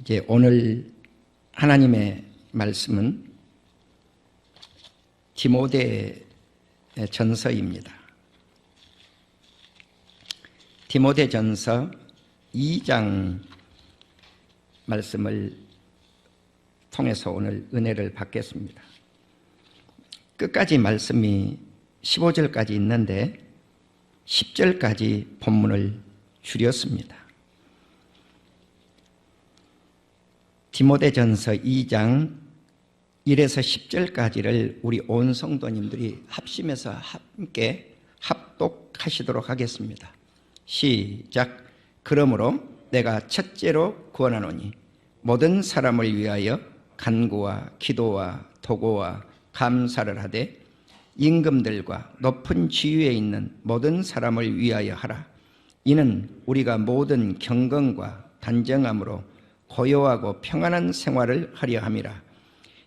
이제 오늘 하나님의 말씀은 디모데 전서입니다. 디모데 전서 2장 말씀을 통해서 오늘 은혜를 받겠습니다. 끝까지 말씀이 15절까지 있는데 10절까지 본문을 줄였습니다. 디모데 전서 2장 1에서 10절까지를 우리 온 성도님들이 합심해서 함께 합독하시도록 하겠습니다. 시작. 그러므로 내가 첫째로 구원하노니 모든 사람을 위하여 간구와 기도와 도고와 감사를 하되 임금들과 높은 지위에 있는 모든 사람을 위하여 하라. 이는 우리가 모든 경건과 단정함으로 고요하고 평안한 생활을 하려 함이라.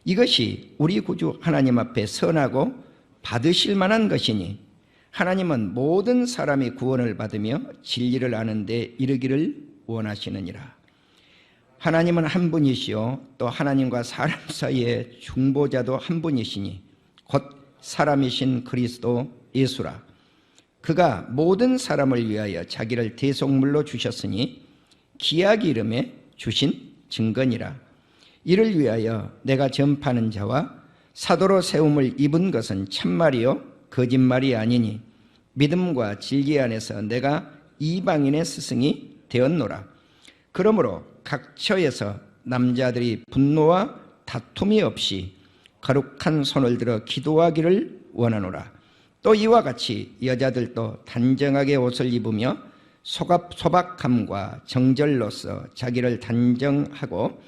이것이 우리 구주 하나님 앞에 선하고 받으실 만한 것이니 하나님은 모든 사람이 구원을 받으며 진리를 아는 데 이르기를 원하시느니라. 하나님은 한 분이시요 또 하나님과 사람 사이의 중보자도 한 분이시니 곧 사람이신 그리스도 예수라. 그가 모든 사람을 위하여 자기를 대속물로 주셨으니 기약 이름에 주신 증거니라. 이를 위하여 내가 전파하는 자와 사도로 세움을 입은 것은 참말이요 거짓말이 아니니 믿음과 진리 안에서 내가 이방인의 스승이 되었노라. 그러므로 각 처에서 남자들이 분노와 다툼이 없이 거룩한 손을 들어 기도하기를 원하노라. 또 이와 같이 여자들도 단정하게 옷을 입으며 소박함과 정절로서 자기를 단정하고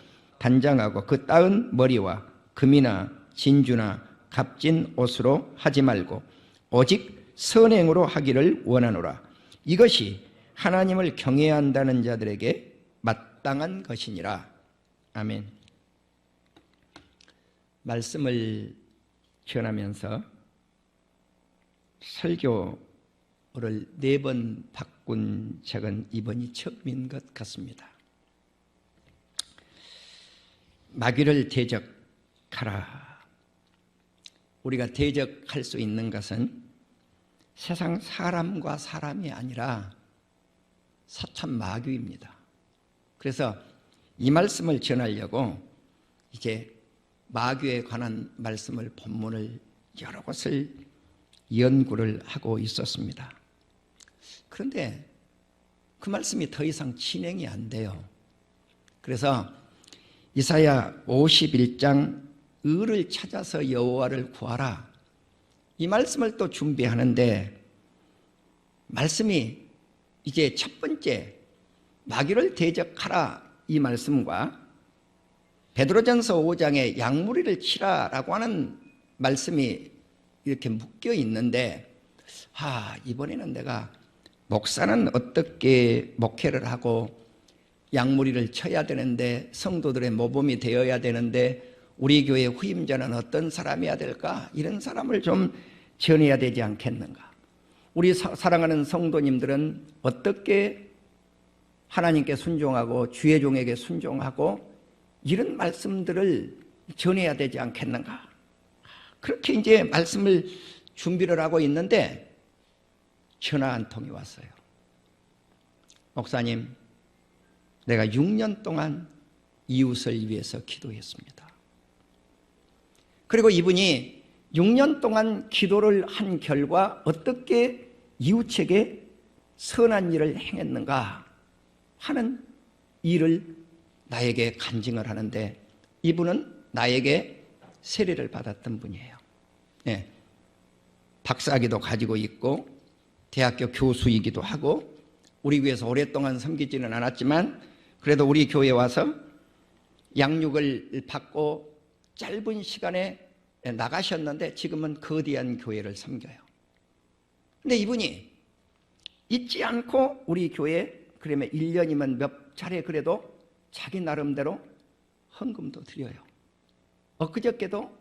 그 따은 머리와 금이나 진주나 값진 옷으로 하지 말고 오직 선행으로 하기를 원하노라. 이것이 하나님을 경외해야 한다는 자들에게 마땅한 것이니라. 아멘. 말씀을 전하면서 설교를 4번 바꾼 적은 이번이 처음인 것 같습니다. 마귀를 대적하라. 우리가 대적할 수 있는 것은 세상 사람과 사람이 아니라 사탄 마귀입니다. 그래서 이 말씀을 전하려고 이제 마귀에 관한 말씀을 본문을 여러 곳을 연구를 하고 있었습니다. 그런데 그 말씀이 더 이상 진행이 안 돼요. 그래서 이사야 51장 의를 찾아서 여호와를 구하라, 이 말씀을 또 준비하는데 말씀이 이제 첫 번째 마귀를 대적하라 이 말씀과 베드로전서 5장에 양무리를 치라라고 하는 말씀이 이렇게 묶여 있는데 이번에는 내가 목사는 어떻게 목회를 하고 양무리를 쳐야 되는데 성도들의 모범이 되어야 되는데 우리 교회 후임자는 어떤 사람이어야 될까? 이런 사람을 좀 전해야 되지 않겠는가? 우리 사랑하는 성도님들은 어떻게 하나님께 순종하고 주의 종에게 순종하고 이런 말씀들을 전해야 되지 않겠는가? 그렇게 이제 말씀을 준비를 하고 있는데 전화 한 통이 왔어요. 목사님, 내가 6년 동안 이웃을 위해서 기도했습니다. 그리고 이분이 6년 동안 기도를 한 결과 어떻게 이웃에게 선한 일을 행했는가 하는 일을 나에게 간증을 하는데 이분은 나에게 세례를 받았던 분이에요. 네. 박사학위도 가지고 있고 대학교 교수이기도 하고 우리 교회에서 오랫동안 섬기지는 않았지만 그래도 우리 교회에 와서 양육을 받고 짧은 시간에 나가셨는데 지금은 거대한 교회를 섬겨요. 근데 이분이 잊지 않고 우리 교회에 그러면 1년이면 몇 차례 그래도 자기 나름대로 헌금도 드려요. 엊그저께도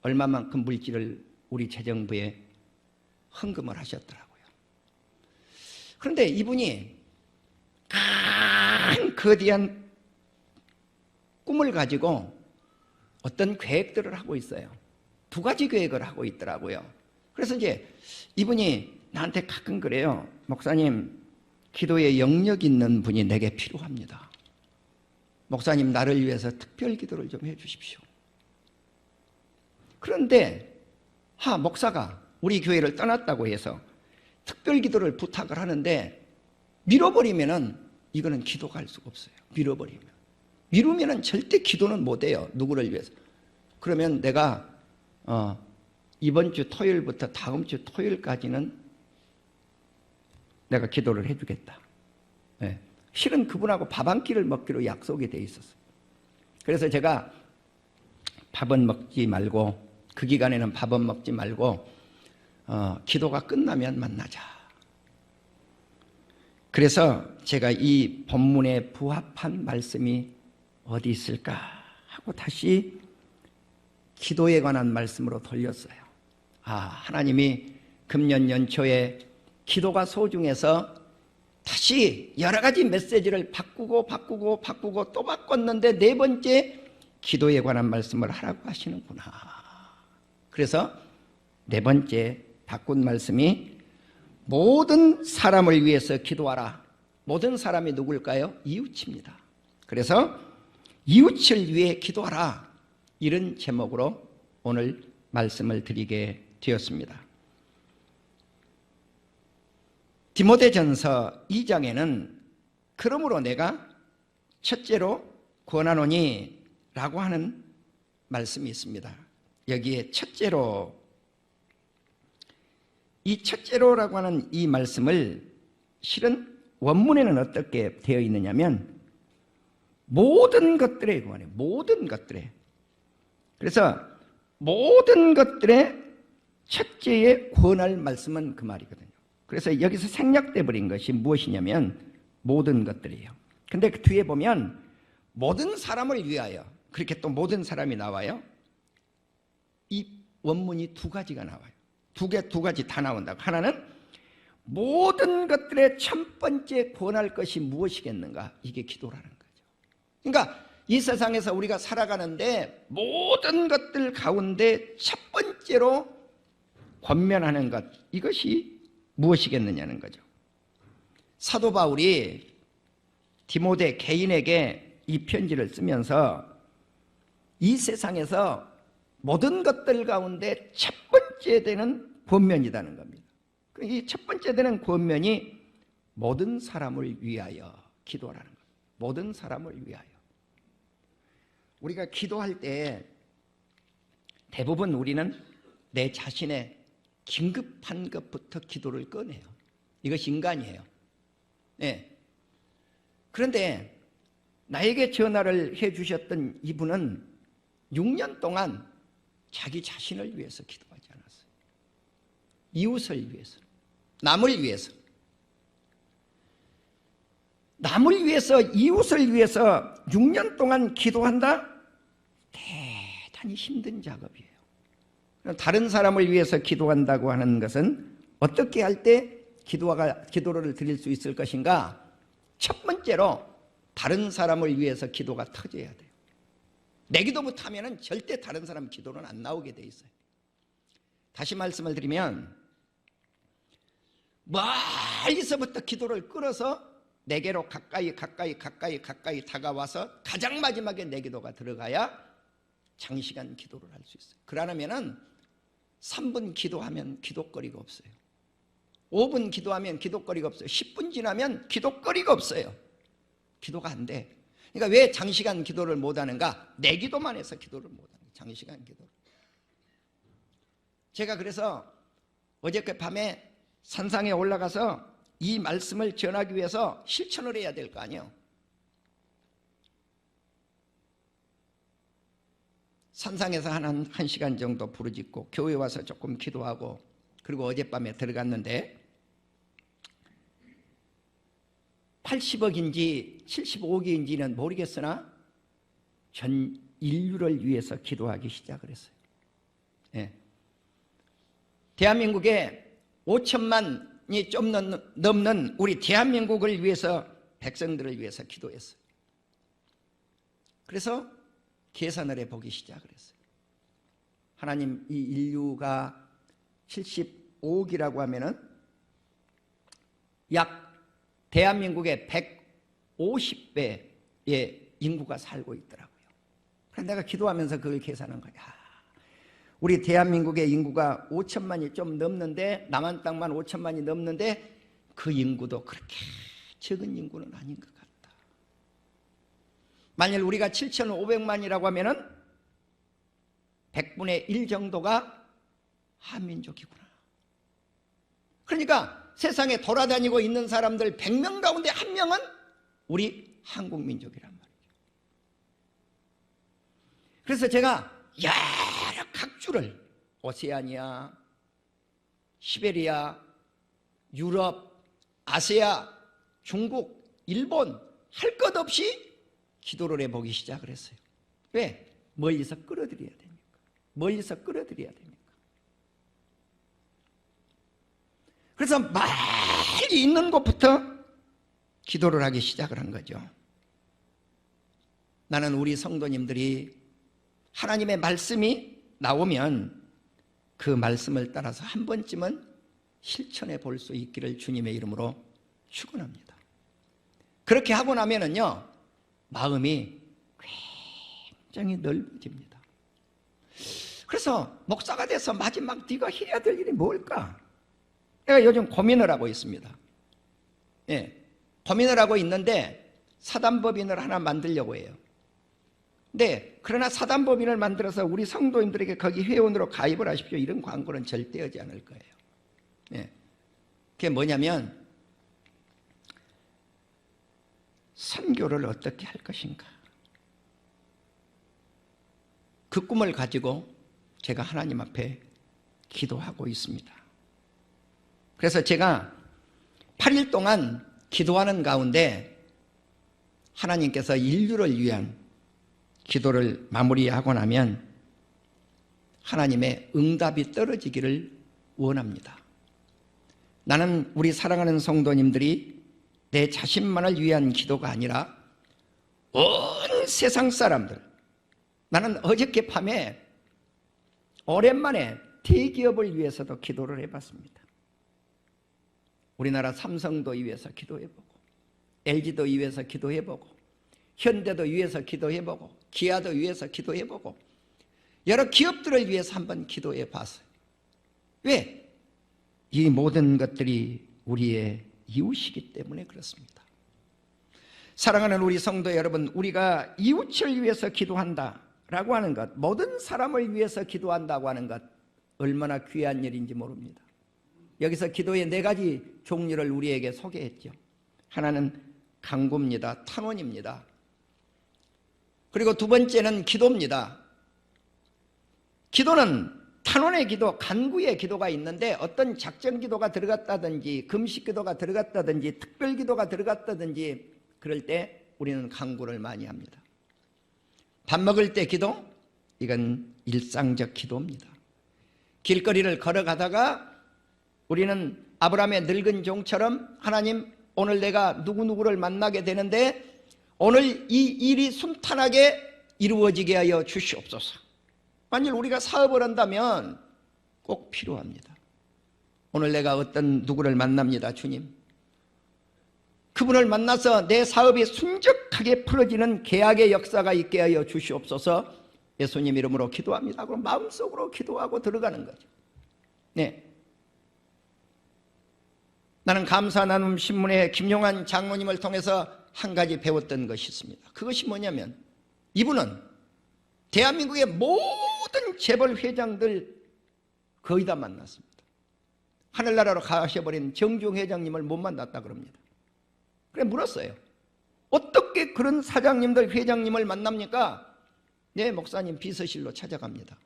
얼마만큼 물질을 우리 재정부에 헌금을 하셨더라고요. 그런데 이분이 큰 거대한 꿈을 가지고 어떤 계획들을 하고 있어요. 2가지 계획을 하고 있더라고요. 그래서 이제 이분이 나한테 가끔 그래요. 목사님, 기도에 영역 있는 분이 내게 필요합니다. 목사님, 나를 위해서 특별 기도를 좀 해주십시오. 그런데 목사가 우리 교회를 떠났다고 해서 특별 기도를 부탁을 하는데 미뤄버리면은 이거는 기도가 할 수가 없어요. 미루면은 절대 기도는 못해요. 누구를 위해서. 그러면 내가 이번 주 토요일부터 다음 주 토요일까지는 내가 기도를 해주겠다. 네. 실은 그분하고 밥 한 끼를 먹기로 약속이 돼 있었어요. 그래서 제가 밥은 먹지 말고, 그 기간에는 밥은 먹지 말고 기도가 끝나면 만나자. 그래서 제가 이 본문에 부합한 말씀이 어디 있을까 하고 다시 기도에 관한 말씀으로 돌렸어요. 하나님이 금년 연초에 기도가 소중해서 다시 여러 가지 메시지를 바꾸고 또 바꿨는데 4번째 기도에 관한 말씀을 하라고 하시는구나. 그래서 4번째 바꾼 말씀이 모든 사람을 위해서 기도하라. 모든 사람이 누굴까요? 이웃입니다. 그래서 이웃을 위해 기도하라. 이런 제목으로 오늘 말씀을 드리게 되었습니다. 디모데전서 2장에는 그러므로 내가 첫째로 권하노니 라고 하는 말씀이 있습니다. 여기에 첫째로, 이 첫째로라고 하는 이 말씀을 실은 원문에는 어떻게 되어 있느냐면 모든 것들에 관해, 모든 것들에. 그래서 모든 것들에 첫째에 권할 말씀은 그 말이거든요. 그래서 여기서 생략돼 버린 것이 무엇이냐면 모든 것들이에요. 근데 그 뒤에 보면 모든 사람을 위하여, 그렇게 또 모든 사람이 나와요. 이 원문이 2가지가 나와요. 두 가지 다 나온다고. 하나는 모든 것들의 첫 번째 권할 것이 무엇이겠는가? 이게 기도라는 거죠. 그러니까 이 세상에서 우리가 살아가는데 모든 것들 가운데 첫 번째로 권면하는 것, 이것이 무엇이겠느냐는 거죠. 사도 바울이 디모데 개인에게 이 편지를 쓰면서 이 세상에서 모든 것들 가운데 첫 번째 되는 권면이라는 겁니다. 이 첫 번째 되는 권면이 모든 사람을 위하여 기도하라는 겁니다. 모든 사람을 위하여. 우리가 기도할 때 대부분 우리는 내 자신의 긴급한 것부터 기도를 꺼내요. 이것이 인간이에요. 네. 그런데 나에게 전화를 해주셨던 이분은 6년 동안 자기 자신을 위해서 기도하지 않았어요. 이웃을 위해서, 남을 위해서. 남을 위해서, 이웃을 위해서 6년 동안 기도한다? 대단히 힘든 작업이에요. 다른 사람을 위해서 기도한다고 하는 것은 어떻게 할 때 기도를 드릴 수 있을 것인가? 첫 번째로 다른 사람을 위해서 기도가 터져야 돼요. 내 기도부터 하면 절대 다른 사람 기도는 안 나오게 돼 있어요. 다시 말씀을 드리면 멀리서부터 기도를 끌어서 내게로 가까이 다가와서 가장 마지막에 내 기도가 들어가야 장시간 기도를 할 수 있어요. 그러려면은 3분 기도하면 기도거리가 없어요. 5분 기도하면 기도거리가 없어요. 10분 지나면 기도거리가 없어요. 기도가 안 돼. 그러니까 왜 장시간 기도를 못하는가? 내 기도만 해서 기도를 못하는 거예요. 장시간 기도를. 제가 그래서 어저께 밤에 산상에 올라가서 이 말씀을 전하기 위해서 실천을 해야 될 거 아니에요. 산상에서 한 1시간 정도 부르짖고 교회 와서 조금 기도하고 그리고 어젯밤에 들어갔는데 80억인지 75억인지는 모르겠으나 전 인류를 위해서 기도하기 시작을 했어요. 네. 대한민국에 5천만이 좀 넘는 우리 대한민국을 위해서, 백성들을 위해서 기도했어요. 그래서 계산을 해보기 시작을 했어요. 하나님, 이 인류가 75억이라고 하면은 약 대한민국의 150배의 인구가 살고 있더라고요. 그래서 내가 기도하면서 그걸 계산한 거야. 우리 대한민국의 인구가 5천만이 좀 넘는데, 남한 땅만 5천만이 넘는데 그 인구도 그렇게 적은 인구는 아닌 것 같다. 만일 우리가 7,500만이라고 하면은 100분의 1 정도가 한민족이구나. 그러니까 세상에 돌아다니고 있는 사람들 100명 가운데 1명은 우리 한국민족이란 말이죠. 그래서 제가 여러 각주를, 오세아니아, 시베리아, 유럽, 아시아, 중국, 일본 할 것 없이 기도를 해보기 시작을 했어요. 왜? 멀리서 끌어들여야 됩니까? 멀리서 끌어들여야 됩니까? 그래서 멀리 있는 곳부터 기도를 하기 시작을 한 거죠. 나는 우리 성도님들이 하나님의 말씀이 나오면 그 말씀을 따라서 한 번쯤은 실천해 볼 수 있기를 주님의 이름으로 축원합니다. 그렇게 하고 나면은요, 마음이 굉장히 넓어집니다. 그래서 목사가 돼서 마지막 네가 해야 될 일이 뭘까? 내가 요즘 고민을 하고 있습니다. 고민을 하고 있는데 사단법인을 하나 만들려고 해요. 네, 그러나 사단법인을 만들어서 우리 성도님들에게 거기 회원으로 가입을 하십시오, 이런 광고는 절대 하지 않을 거예요. 그게 뭐냐면 선교를 어떻게 할 것인가, 그 꿈을 가지고 제가 하나님 앞에 기도하고 있습니다. 그래서 제가 8일 동안 기도하는 가운데 하나님께서 인류를 위한 기도를 마무리하고 나면 하나님의 응답이 떨어지기를 원합니다. 나는 우리 사랑하는 성도님들이 내 자신만을 위한 기도가 아니라 온 세상 사람들, 나는 어저께 밤에 오랜만에 대기업을 위해서도 기도를 해봤습니다. 우리나라 삼성도 위해서 기도해보고, LG도 위해서 기도해보고, 현대도 위해서 기도해보고, 기아도 위해서 기도해보고, 여러 기업들을 위해서 한번 기도해봤어요. 왜? 이 모든 것들이 우리의 이웃이기 때문에 그렇습니다. 사랑하는 우리 성도 여러분, 우리가 이웃을 위해서 기도한다라고 하는 것, 모든 사람을 위해서 기도한다고 하는 것, 얼마나 귀한 일인지 모릅니다. 여기서 기도의 4가지 종류를 우리에게 소개했죠. 하나는 간구입니다. 탄원입니다. 그리고 두 번째는 기도입니다. 기도는 탄원의 기도, 간구의 기도가 있는데 어떤 작전 기도가 들어갔다든지 금식 기도가 들어갔다든지 특별 기도가 들어갔다든지 그럴 때 우리는 간구를 많이 합니다. 밥 먹을 때 기도, 이건 일상적 기도입니다. 길거리를 걸어가다가 우리는 아브라함의 늙은 종처럼 하나님, 오늘 내가 누구누구를 만나게 되는데 오늘 이 일이 순탄하게 이루어지게 하여 주시옵소서. 만일 우리가 사업을 한다면 꼭 필요합니다. 오늘 내가 어떤 누구를 만납니다, 주님. 그분을 만나서 내 사업이 순적하게 풀어지는 계약의 역사가 있게 하여 주시옵소서. 예수님 이름으로 기도합니다. 그럼 마음속으로 기도하고 들어가는 거죠. 네. 나는 감사 나눔 신문의 김용환 장로님을 통해서 한 가지 배웠던 것이 있습니다. 그것이 뭐냐면 이분은 대한민국의 모든 재벌 회장들 거의 다 만났습니다. 하늘나라로 가셔버린 정중 회장님을 못 만났다 그럽니다. 그래 물었어요. 어떻게 그런 사장님들 회장님을 만납니까? 네, 목사님 비서실로 찾아갑니다.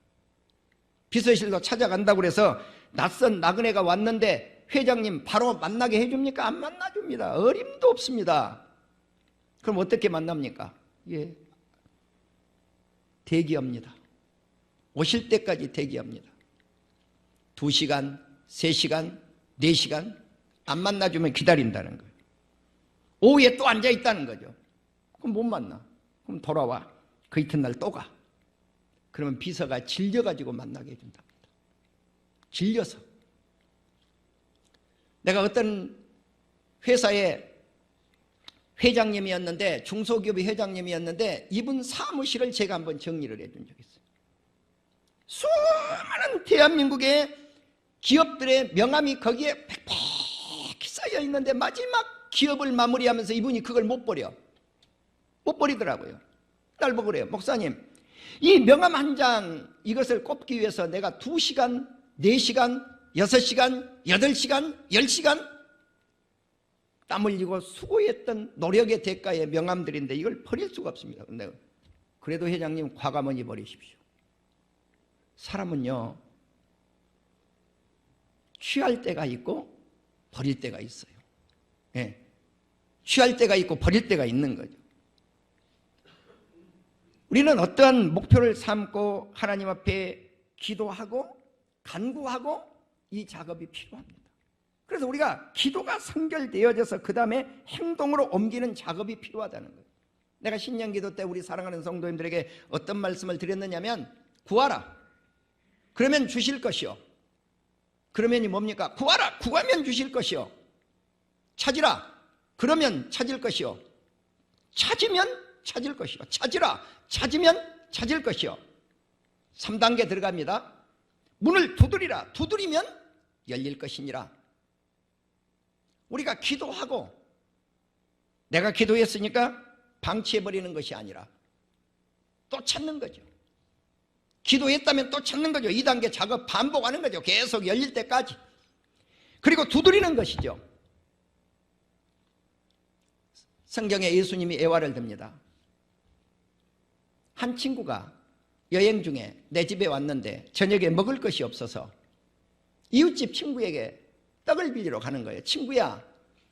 비서실로 찾아간다고 그래서 낯선 나그네가 왔는데 회장님 바로 만나게 해줍니까? 안 만나줍니다. 어림도 없습니다. 그럼 어떻게 만납니까? 예, 대기합니다. 오실 때까지 대기합니다. 2시간, 3시간, 4시간 안 만나주면 기다린다는 거예요. 오후에 또 앉아있다는 거죠. 그럼 못 만나. 그럼 돌아와. 그 이튿날 또 가. 그러면 비서가 질려가지고 만나게 해준답니다. 질려서. 내가 어떤 회사의 회장님이었는데, 중소기업의 회장님이었는데, 이분 사무실을 제가 한번 정리를 해준 적이 있어요. 수많은 대한민국의 기업들의 명함이 거기에 팩팩 쌓여 있는데 마지막 기업을 마무리하면서 이분이 그걸 못 버리더라고요. 날 보고 그래요. 목사님, 이 명함 한 장 이것을 꼽기 위해서 내가 2시간, 4시간, 6시간, 8시간, 10시간 땀 흘리고 수고했던 노력의 대가의 명함들인데 이걸 버릴 수가 없습니다. 근데 그래도 회장님 과감하니 버리십시오. 사람은요, 취할 때가 있고 버릴 때가 있어요. 예. 취할 때가 있고 버릴 때가 있는 거죠. 우리는 어떠한 목표를 삼고 하나님 앞에 기도하고 간구하고 이 작업이 필요합니다. 그래서 우리가 기도가 선결되어져서 그 다음에 행동으로 옮기는 작업이 필요하다는 거예요. 내가 신년기도 때 우리 사랑하는 성도님들에게 어떤 말씀을 드렸느냐면, 구하라, 그러면 주실 것이요. 그러면이 뭡니까? 구하라, 구하면 주실 것이요. 찾으라, 그러면 찾을 것이요. 찾으면 찾을 것이요. 찾으라, 찾으면 찾을 것이요. 3단계 들어갑니다. 문을 두드리라, 두드리면 열릴 것이니라. 우리가 기도하고 내가 기도했으니까 방치해버리는 것이 아니라 또 찾는 거죠. 기도했다면 또 찾는 거죠. 2단계 작업 반복하는 거죠. 계속 열릴 때까지. 그리고 두드리는 것이죠. 성경에 예수님이 애화를 듭니다. 한 친구가 여행 중에 내 집에 왔는데 저녁에 먹을 것이 없어서 이웃집 친구에게 떡을 빌리러 가는 거예요. 친구야,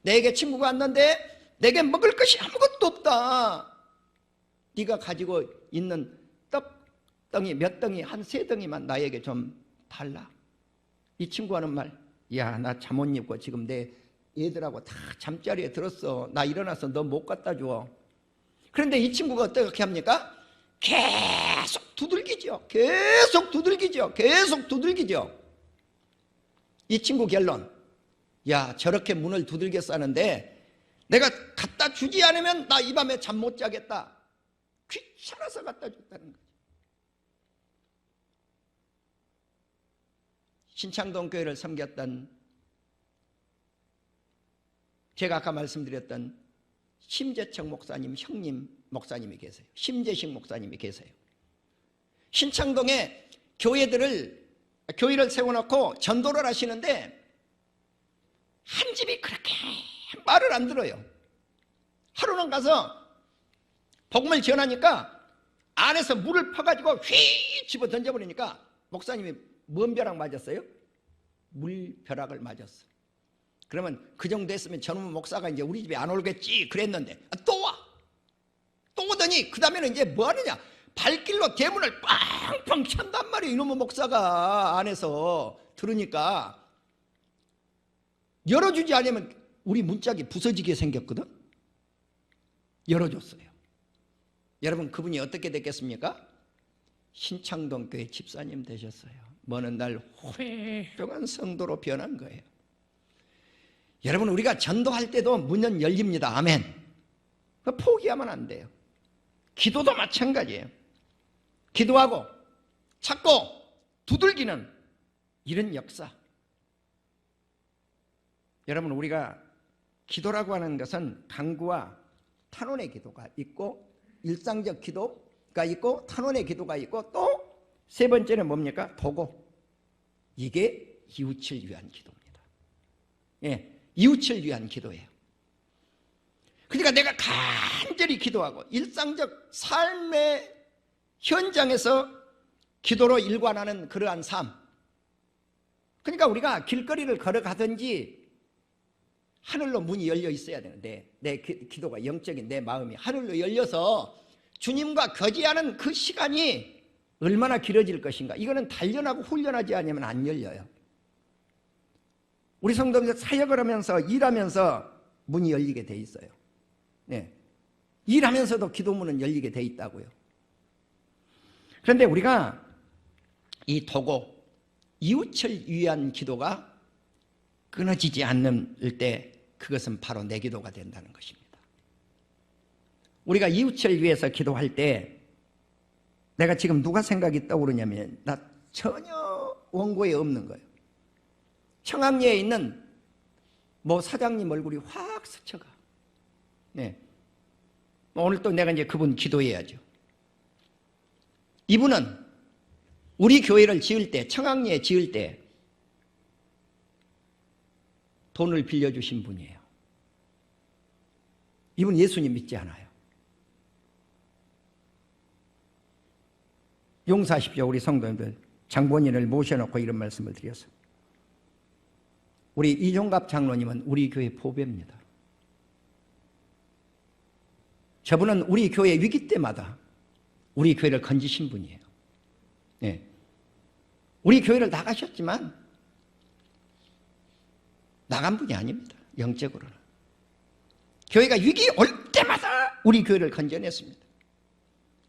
내게 친구가 왔는데 내게 먹을 것이 아무것도 없다. 네가 가지고 있는 떡덩이 몇 덩이, 한 3덩이만 나에게 좀 달라. 이 친구 하는 말, 야, 나 잠 못 입고 지금 내 애들하고 다 잠자리에 들었어. 나 일어나서 너 못 갖다 줘. 그런데 이 친구가 어떻게 합니까? 계속 두들기죠. 계속 두들기죠. 계속 두들기죠. 이 친구 결론, 야, 저렇게 문을 두들겨 싸는데 내가 갖다 주지 않으면 나 이 밤에 잠 못 자겠다. 귀찮아서 갖다 줬다는 거죠. 신창동 교회를 섬겼던, 제가 아까 말씀드렸던 심재청 목사님 형님 목사님이 계세요. 심재식 목사님이 계세요. 신창동에 교회를 세워놓고 전도를 하시는데 한 집이 그렇게 말을 안 들어요. 하루는 가서 복음을 전하니까 안에서 물을 퍼가지고 휘 집어 던져버리니까 목사님이 뭔 벼락 맞았어요? 물벼락을 맞았어. 그러면 그 정도 했으면 저놈의 목사가 이제 우리 집에 안 오겠지 그랬는데 또 와. 또 오더니 그 다음에는 이제 뭐 하느냐, 발길로 대문을 빵빵 찬단 말이에요. 이놈의 목사가 안에서 들으니까. 열어주지 않으면 우리 문짝이 부서지게 생겼거든. 열어줬어요. 여러분, 그분이 어떻게 됐겠습니까? 신창동 교회 집사님 되셨어요. 먼 날 훌륭한 성도로 변한 거예요. 여러분, 우리가 전도할 때도 문은 열립니다. 아멘. 포기하면 안 돼요. 기도도 마찬가지예요. 기도하고 찾고 두들기는 이런 역사. 여러분, 우리가 기도라고 하는 것은 간구와 탄원의 기도가 있고 일상적 기도가 있고 탄원의 기도가 있고 또 세 번째는 뭡니까? 도고. 이게 이웃을 위한 기도입니다. 예, 이웃을 위한 기도예요. 그러니까 내가 간절히 기도하고 일상적 삶의 현장에서 기도로 일관하는 그러한 삶. 그러니까 우리가 길거리를 걸어가든지 하늘로 문이 열려 있어야 되는데 내 기도가 영적인 내 마음이 하늘로 열려서 주님과 거지하는 그 시간이 얼마나 길어질 것인가. 이거는 단련하고 훈련하지 않으면 안 열려요. 우리 성도들 사역을 하면서 일하면서 문이 열리게 돼 있어요. 네. 일하면서도 기도문은 열리게 돼 있다고요. 그런데 우리가 이 도고, 이웃을 위한 기도가 끊어지지 않을 때 그것은 바로 내 기도가 된다는 것입니다. 우리가 이웃을 위해서 기도할 때 내가 지금 누가 생각이 떠오르냐면 나 전혀 원고에 없는 거예요. 청학리에 있는 뭐 사장님 얼굴이 확 스쳐가. 네. 오늘 또 내가 이제 그분 기도해야죠. 이분은 우리 교회를 지을 때, 청학리에 지을 때 돈을 빌려주신 분이에요. 이분 예수님 믿지 않아요. 용서하십시오, 우리 성도님들. 장본인을 모셔놓고 이런 말씀을 드렸어요. 우리 이종갑 장로님은 우리 교회 보배입니다. 저분은 우리 교회 위기 때마다 우리 교회를 건지신 분이에요. 네. 우리 교회를 나가셨지만 나간 분이 아닙니다. 영적으로는. 교회가 위기 올 때마다 우리 교회를 건져냈습니다.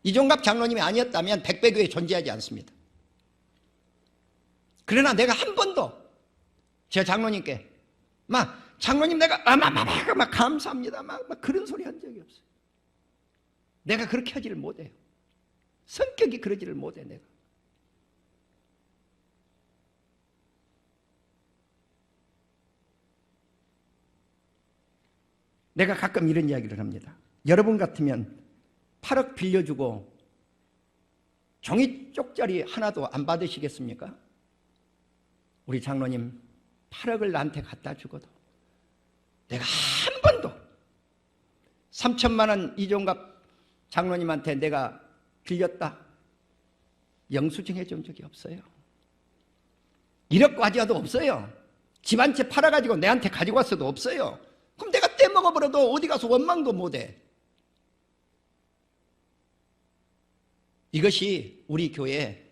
이종갑 장로님이 아니었다면 백배교회 존재하지 않습니다. 그러나 내가 한 번도 제 장로님께 장로님 내가 막 감사합니다 막 그런 소리 한 적이 없어요. 내가 그렇게 하지를 못해요. 성격이 그러지를 못해. 내가 가끔 이런 이야기를 합니다. 여러분 같으면 8억 빌려주고 종이 쪽짜리 하나도 안 받으시겠습니까? 우리 장로님 8억을 나한테 갖다 주고도 내가 한 번도 3천만 원 이종갑 장로님한테 내가 빌렸다 영수증 해준 적이 없어요. 1억 과지와도 없어요. 집 한 채 팔아가지고 내한테 가지고 왔어도 없어요. 그럼 내가 떼먹어버려도 어디 가서 원망도 못해. 이것이 우리 교회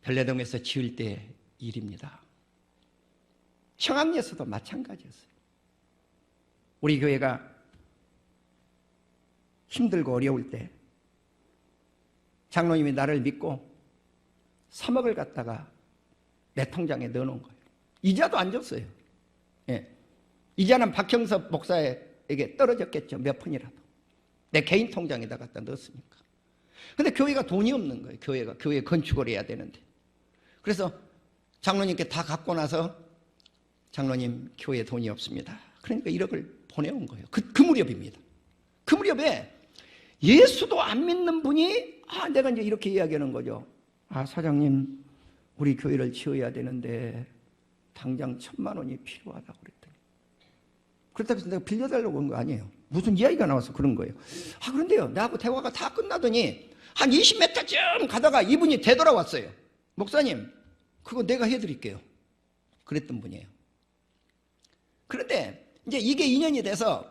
별내동에서 지을 때 일입니다. 청학리에서도 마찬가지였어요. 우리 교회가 힘들고 어려울 때 장로님이 나를 믿고 3억을 갖다가 내 통장에 넣어놓은 거예요. 이자도 안 줬어요. 예. 이자는 박형섭 목사에게 떨어졌겠죠. 몇 푼이라도. 내 개인 통장에다 갖다 넣었으니까. 근데 교회가 돈이 없는 거예요. 교회 건축을 해야 되는데. 그래서 장로님께 다 갖고 나서 장로님 교회에 돈이 없습니다. 그러니까 1억을 보내온 거예요. 그 무렵입니다. 그 무렵에 예수도 안 믿는 분이 내가 이제 이렇게 이야기하는 거죠. 사장님 우리 교회를 지어야 되는데 당장 1,000만 원이 필요하다고 그랬더니 그렇다고 해서 내가 빌려달라고 한 거 아니에요. 무슨 이야기가 나와서 그런 거예요. 그런데요 나하고 대화가 다 끝나더니 한 20m쯤 가다가 이분이 되돌아왔어요. 목사님 그거 내가 해드릴게요. 그랬던 분이에요. 그런데 이제 이게 인연이 돼서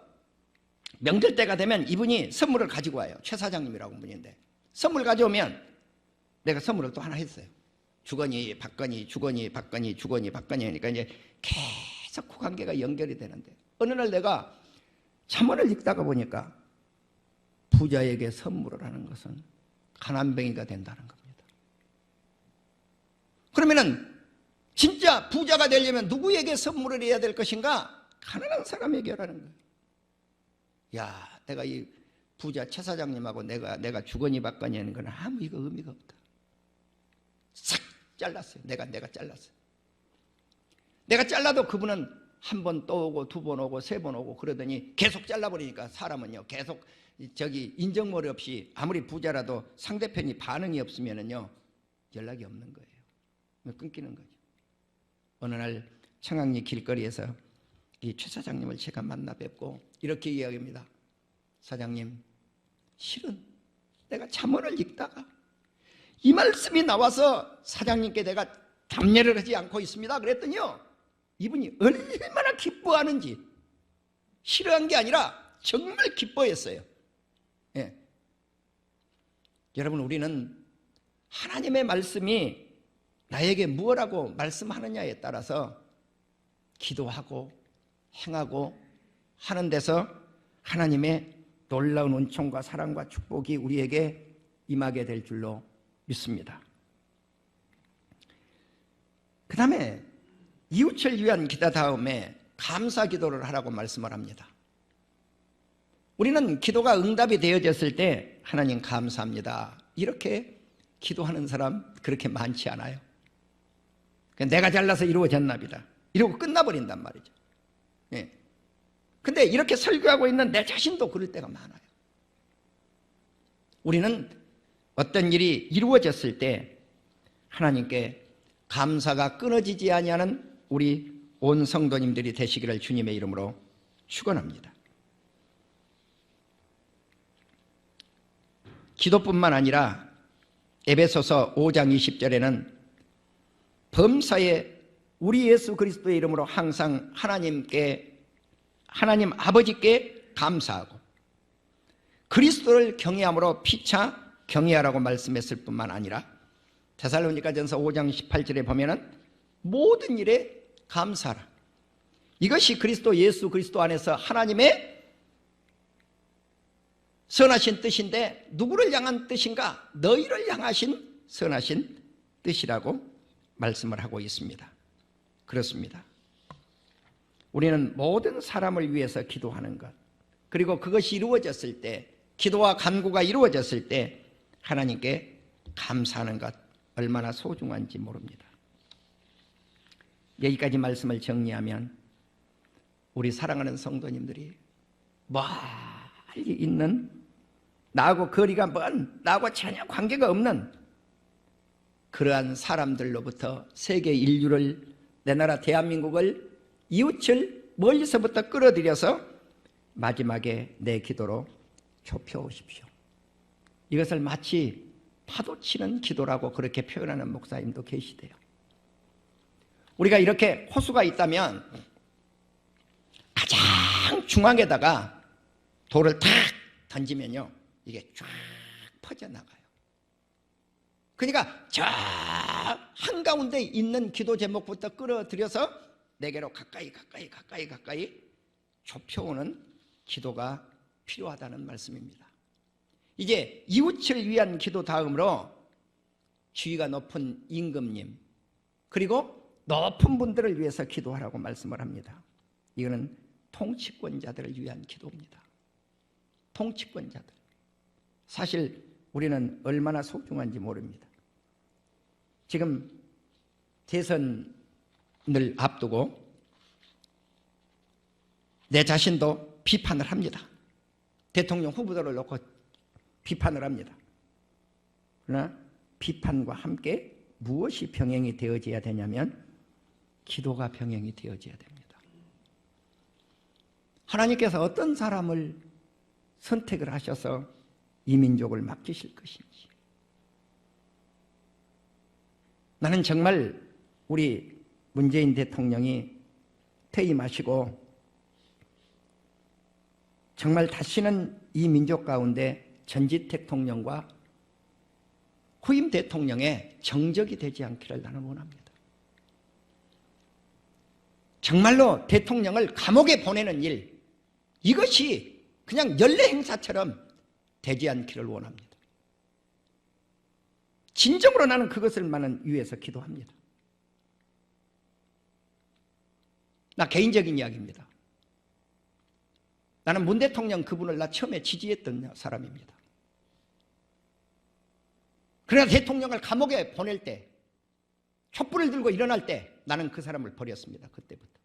명절 때가 되면 이분이 선물을 가지고 와요. 최 사장님이라고 분인데 선물 가져오면 내가 선물을 또 하나 했어요. 주거니 받거니 주거니 받거니 주거니 받거니 하니까 이제 계속 그 관계가 연결이 되는데 어느 날 내가 잠언을 읽다가 보니까 부자에게 선물을 하는 것은 가난뱅이가 된다는 겁니다. 그러면은 진짜 부자가 되려면 누구에게 선물을 해야 될 것인가? 가난한 사람에게 하라는 거예요. 야, 내가 이 부자 최 사장님하고 내가 주거니 받거니 하는 건 아무 의미가 없다. 싹 잘랐어요. 내가 잘랐어요. 내가 잘라도 그분은 한 번 또 오고 두 번 오고 세 번 오고 그러더니 계속 잘라버리니까 사람은요 계속 인정머리 없이 아무리 부자라도 상대편이 반응이 없으면은요 연락이 없는 거예요. 끊기는 거죠. 어느 날 청학리 길거리에서 이 최 사장님을 제가 만나 뵙고 이렇게 이야기합니다. 사장님 실은 내가 잠언을 읽다가 이 말씀이 나와서 사장님께 내가 답례를 하지 않고 있습니다. 그랬더니요 이분이 얼마나 기뻐하는지 싫어한 게 아니라 정말 기뻐했어요. 예. 여러분 우리는 하나님의 말씀이 나에게 무엇라고 말씀하느냐에 따라서 기도하고 행하고 하는 데서 하나님의 놀라운 은총과 사랑과 축복이 우리에게 임하게 될 줄로 믿습니다. 그 다음에 이웃을 위한 기도 다음에 감사 기도를 하라고 말씀을 합니다. 우리는 기도가 응답이 되어졌을 때 하나님 감사합니다, 이렇게 기도하는 사람 그렇게 많지 않아요. 내가 잘나서 이루어졌나 보다 이러고 끝나버린단 말이죠. 예. 근데 이렇게 설교하고 있는 내 자신도 그럴 때가 많아요. 우리는 어떤 일이 이루어졌을 때 하나님께 감사가 끊어지지 아니하는 우리 온 성도님들이 되시기를 주님의 이름으로 축원합니다. 기도뿐만 아니라 에베소서 5장 20절에는 범사에 우리 예수 그리스도의 이름으로 항상 하나님 아버지께 감사하고 그리스도를 경외함으로 피차 경외하라고 말씀했을 뿐만 아니라 데살로니가전서 5장 18절에 보면은 모든 일에 감사하라. 이것이 그리스도 예수 그리스도 안에서 하나님의 선하신 뜻인데 누구를 향한 뜻인가? 너희를 향하신 선하신 뜻이라고 말씀을 하고 있습니다. 그렇습니다. 우리는 모든 사람을 위해서 기도하는 것, 그리고 그것이 이루어졌을 때, 기도와 간구가 이루어졌을 때 하나님께 감사하는 것 얼마나 소중한지 모릅니다. 여기까지 말씀을 정리하면 우리 사랑하는 성도님들이 멀리 있는 나하고 거리가 먼, 나하고 전혀 관계가 없는 그러한 사람들로부터 세계 인류를, 내 나라 대한민국을, 이웃을 멀리서부터 끌어들여서 마지막에 내 기도로 좁혀오십시오. 이것을 마치 파도치는 기도라고 그렇게 표현하는 목사님도 계시대요. 우리가 이렇게 호수가 있다면 가장 중앙에다가 돌을 탁 던지면요, 이게 쫙 퍼져나가요. 그러니까 저 한가운데 있는 기도 제목부터 끌어들여서 내게로 가까이 좁혀오는 기도가 필요하다는 말씀입니다. 이제 이웃을 위한 기도 다음으로 지위가 높은 임금님, 그리고 높은 분들을 위해서 기도하라고 말씀을 합니다. 이거는 통치권자들을 위한 기도입니다. 통치권자들. 사실 우리는 얼마나 소중한지 모릅니다. 지금 대선을 앞두고 내 자신도 비판을 합니다. 대통령 후보들을 놓고 비판을 합니다. 그러나 비판과 함께 무엇이 병행이 되어져야 되냐면 기도가 병행이 되어져야 됩니다. 하나님께서 어떤 사람을 선택을 하셔서 이 민족을 맡기실 것인지, 나는 정말 우리 문재인 대통령이 퇴임하시고 정말 다시는 이 민족 가운데 전직 대통령과 후임 대통령의 정적이 되지 않기를 나는 원합니다. 정말로 대통령을 감옥에 보내는 일, 이것이 그냥 연례 행사처럼 되지 않기를 원합니다. 진정으로 나는 그것을만은 위해서 기도합니다. 나 개인적인 이야기입니다. 나는 문 대통령 그분을 나 처음에 지지했던 사람입니다. 그러나 대통령을 감옥에 보낼 때, 촛불을 들고 일어날 때 나는 그 사람을 버렸습니다. 그때부터.